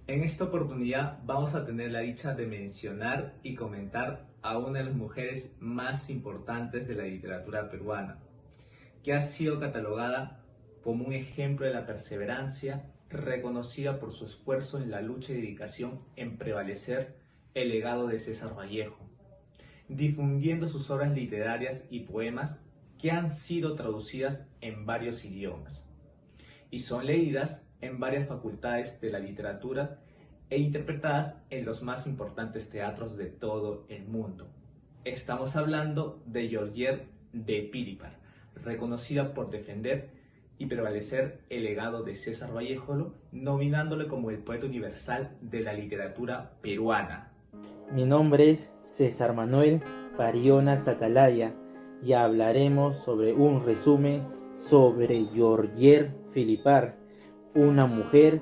En esta oportunidad vamos a tener la dicha de mencionar y comentar a una de las mujeres más importantes de la literatura peruana, que ha sido catalogada como un ejemplo de la perseverancia, reconocida por su esfuerzo en la lucha y dedicación en prevalecer el legado de César Vallejo, difundiendo sus obras literarias y poemas que han sido traducidas en varios idiomas y son leídas en varias facultades de la literatura e interpretadas en los más importantes teatros de todo el mundo. Estamos hablando de Georgette de Pílipar, reconocida por defender y prevalecer el legado de César Vallejo, nominándole como el poeta universal de la literatura peruana. Mi nombre es César Manuel Parionas Atalaya y hablaremos sobre un resumen sobre Georgette Filipar, una mujer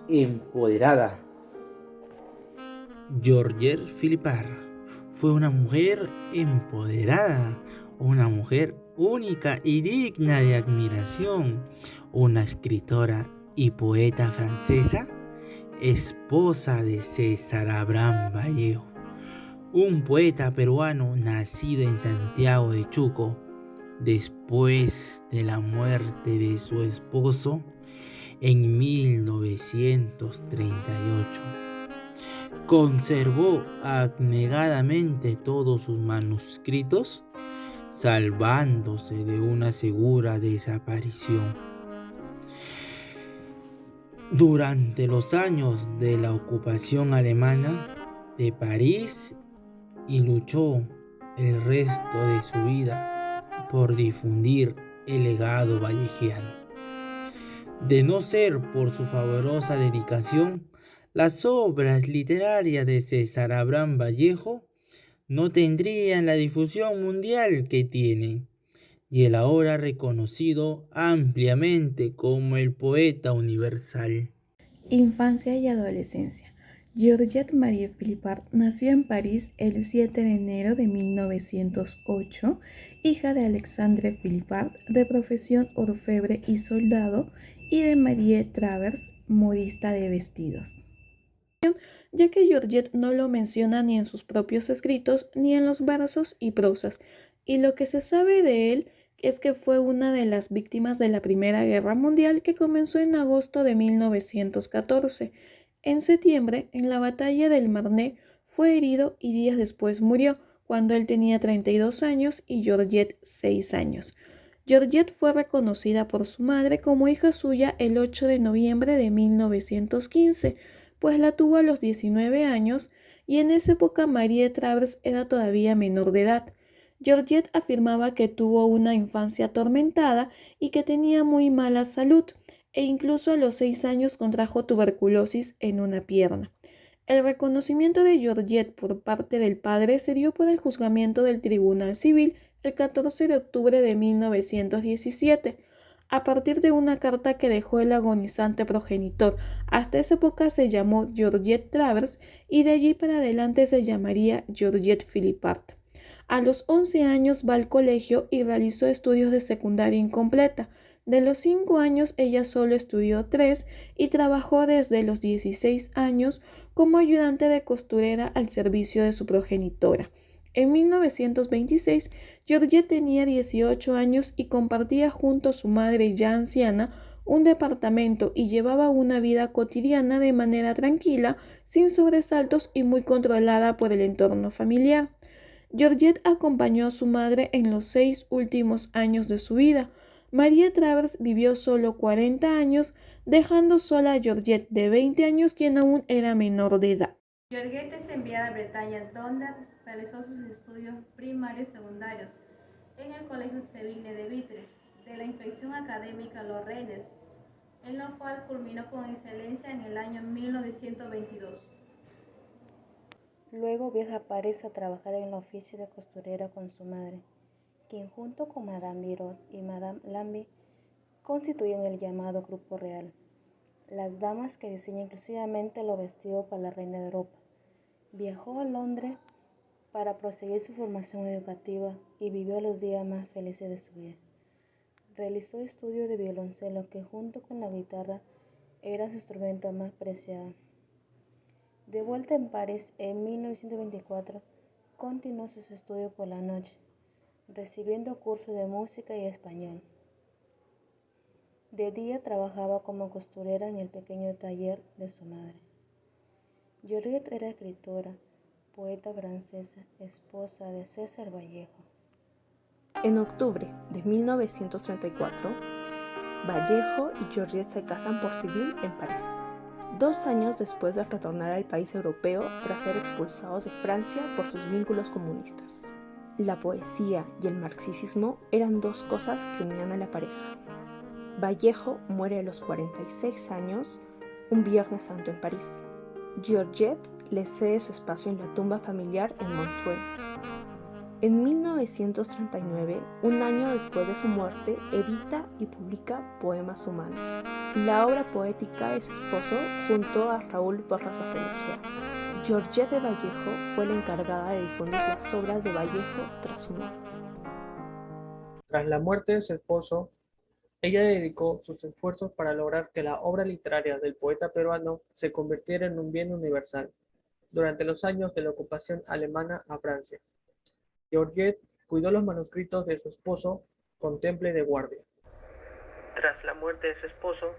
empoderada. Georgette Filipar fue una mujer empoderada, una mujer única y digna de admiración, una escritora y poeta francesa, esposa de César Abraham Vallejo, un poeta peruano nacido en Santiago de Chuco después de la muerte de su esposo en 1938. Conservó abnegadamente todos sus manuscritos, salvándose de una segura desaparición. Durante los años de la ocupación alemana de París y luchó el resto de su vida por difundir el legado vallejiano. De no ser por su favorosa dedicación, las obras literarias de César Abraham Vallejo no tendrían la difusión mundial que tienen, y el ahora reconocido ampliamente como el poeta universal. Infancia y adolescencia. Georgette Marie Philippard nació en París el 7 de enero de 1908, hija de Alexandre Philippard, de profesión orfebre y soldado, y de Marie Travers, modista de vestidos, ya que Georgette no lo menciona ni en sus propios escritos ni en los versos y prosas, y lo que se sabe de él es que fue una de las víctimas de la Primera Guerra Mundial, que comenzó en agosto de 1914. En septiembre, en la batalla del Marne, fue herido y días después murió, cuando él tenía 32 años y Georgette 6 años. Georgette fue reconocida por su madre como hija suya el 8 de noviembre de 1915, pues la tuvo a los 19 años, y en esa época Marie Travers era todavía menor de edad. Georgette afirmaba que tuvo una infancia atormentada y que tenía muy mala salud, e incluso a los 6 años contrajo tuberculosis en una pierna. El reconocimiento de Georgette por parte del padre se dio por el juzgamiento del Tribunal Civil el 14 de octubre de 1917, a partir de una carta que dejó el agonizante progenitor. Hasta esa época se llamó Georgette Travers y de allí para adelante se llamaría Georgette Philippard. A los 11 años va al colegio y realizó estudios de secundaria incompleta. De los 5 años ella solo estudió 3 y trabajó desde los 16 años como ayudante de costurera al servicio de su progenitora. En 1926, Georgette tenía 18 años y compartía junto a su madre ya anciana un departamento, y llevaba una vida cotidiana de manera tranquila, sin sobresaltos y muy controlada por el entorno familiar. Georgette acompañó a su madre en los 6 últimos años de su vida. Marie Travers vivió solo 40 años, dejando sola a Georgette de 20 años, quien aún era menor de edad. Georgette es enviada a Bretaña, donde realizó sus estudios primarios y secundarios en el Colegio Seville de Vitre, de la Inspección Académica Los Rennes, en lo cual culminó con excelencia en el año 1922. Luego viaja a París a trabajar en el oficio de costurera con su madre, quien junto con Madame Birot y Madame Lambie constituyen el llamado Grupo Real, las damas que diseñan exclusivamente los vestidos para la reina de Europa. Viajó a Londres para proseguir su formación educativa y vivió los días más felices de su vida. Realizó estudios de violoncelo, que junto con la guitarra era su instrumento más preciado. De vuelta en París en 1924, continuó sus estudios por la noche, recibiendo cursos de música y español. De día trabajaba como costurera en el pequeño taller de su madre. Georgette era escritora, poeta francesa, esposa de César Vallejo. En octubre de 1934, Vallejo y Georgette se casan por civil en París, 2 años después de retornar al país europeo tras ser expulsados de Francia por sus vínculos comunistas. La poesía y el marxismo eran 2 cosas que unían a la pareja. Vallejo muere a los 46 años, un Viernes Santo en París. Georgette le cede su espacio en la tumba familiar en Montreuil. En 1939, un año después de su muerte, edita y publica Poemas Humanos, la obra poética de su esposo junto a Raúl Porras Barrenechea. Georgette de Vallejo fue la encargada de difundir las obras de Vallejo tras su muerte. Tras la muerte de su esposo, ella dedicó sus esfuerzos para lograr que la obra literaria del poeta peruano se convirtiera en un bien universal durante los años de la ocupación alemana a Francia. Georgette cuidó los manuscritos de su esposo con temple de guardia. Tras la muerte de su esposo,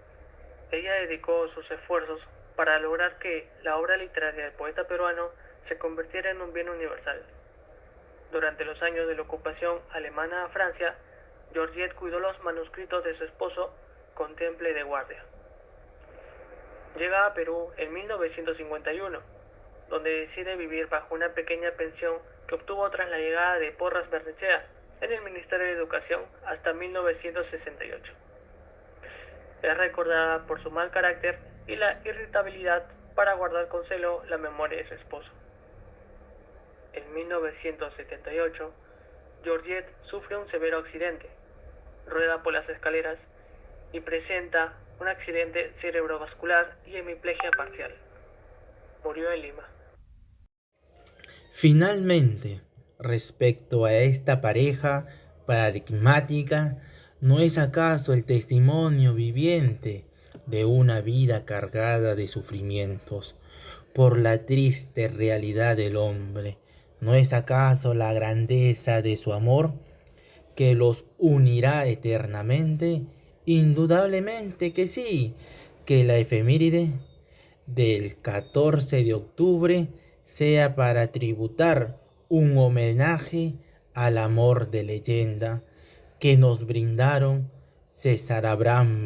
ella dedicó sus esfuerzos para lograr que la obra literaria del poeta peruano se convirtiera en un bien universal. Durante los años de la ocupación alemana a Francia, Georgette cuidó los manuscritos de su esposo con temple de guardia. Llega a Perú en 1951, donde decide vivir bajo una pequeña pensión que obtuvo tras la llegada de Porras Barrenechea en el Ministerio de Educación hasta 1968. Es recordada por su mal carácter y la irritabilidad para guardar con celo la memoria de su esposo. En 1978, Georgette sufre un severo accidente, rueda por las escaleras y presenta un accidente cerebrovascular y hemiplegia parcial. Murió en Lima. Finalmente, respecto a esta pareja paradigmática, ¿no es acaso el testimonio viviente de una vida cargada de sufrimientos por la triste realidad del hombre? ¿No es acaso la grandeza de su amor que los unirá eternamente? Indudablemente que sí, que la efeméride del 14 de octubre sea para tributar un homenaje al amor de leyenda que nos brindaron César Abraham